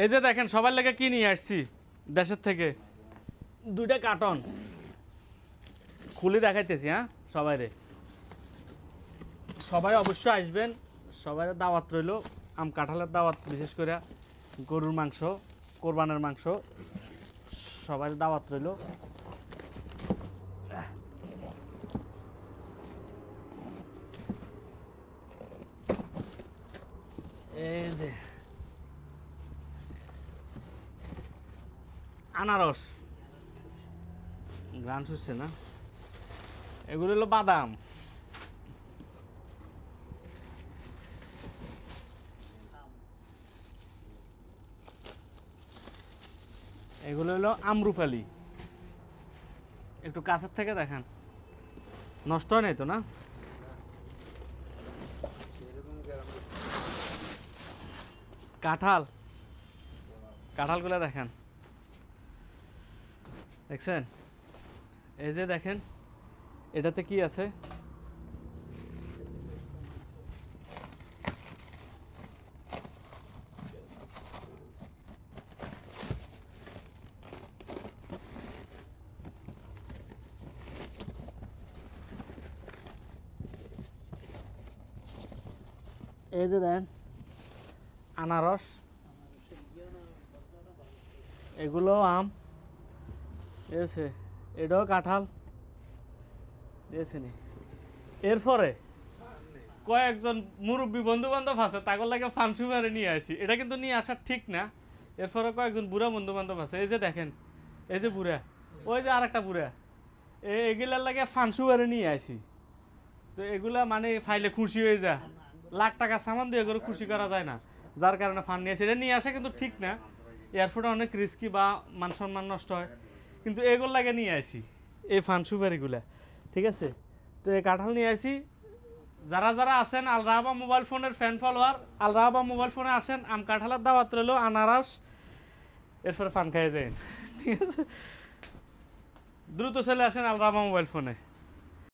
এই যে দেখেন সবার লেগে কি নিয়ে আসছি দেশের থেকে, 2টা কার্টন খুলে দেখাইতেছি। হ্যাঁ সবাইরে, সবাই অবশ্যই আসবেন, সবাই দাওয়াত রইল। আম কাঁঠালের দাওয়াত, বিশেষ করে গরুর মাংস, কোরবানের মাংস, সবাই দাওয়াত রইল। এই যে আনারস, গ্রান শুচ্ছে না, এগুলো হলো বাদাম, এগুলো হলো আমরুপালি। একটু কাছের থেকে দেখেন, নষ্ট হয় নাই তো না? কাঁঠাল, কাঁঠালগুলো দেখেন, দেখছেন? এই যে দেখেন এটাতে কি আছে, এই যে দেন আনারস, এগুলো আম, ঠিক আছে, এটাও কাঁঠাল দিয়েছেন। এরপরে কয়েকজন মুরব্বী বন্ধু বান্ধব আছে, তাগর লাগে ফানসুমারে নিয়ে আসি। এটা কিন্তু নিয়ে আসার ঠিক না। এরপরে কয়েকজন বুড়া বন্ধু বান্ধব আছে, এই যে দেখেন, এই যে বুড়া, ওই যে আর একটা বুড়া, এগুলার লাগে ফানসুমারে নিয়ে আসি। তো এগুলা মানে ফাইলে খুশি হয়ে যা, লাখ টাকা সামান দিয়ে এগুলো খুশি করা যায় না, যার কারণে ফান নিয়ে আসি। এটা নিয়ে আসা কিন্তু ঠিক না, এয়ারপোর্টে অনেক রিস্কি বা মান সম্মান নষ্ট হয়, কিন্তু এগুলো লাগে নিয়ে আসি এই ফান সুপারিগুলা, ঠিক আছে। তো এই কাঁঠাল নিয়ে আসি। যারা যারা আছেন আল রাহাবা মোবাইল ফোনের ফ্যান ফলোয়ার, আল রাহাবা মোবাইল ফোনে আসেন, আম কাঁঠালের দাওয়াত রইল, আনারস, এরপরে ফান খাইয়ে যায়, ঠিক আছে। দ্রুত চলে আসেন আল রাহাবা মোবাইল ফোনে।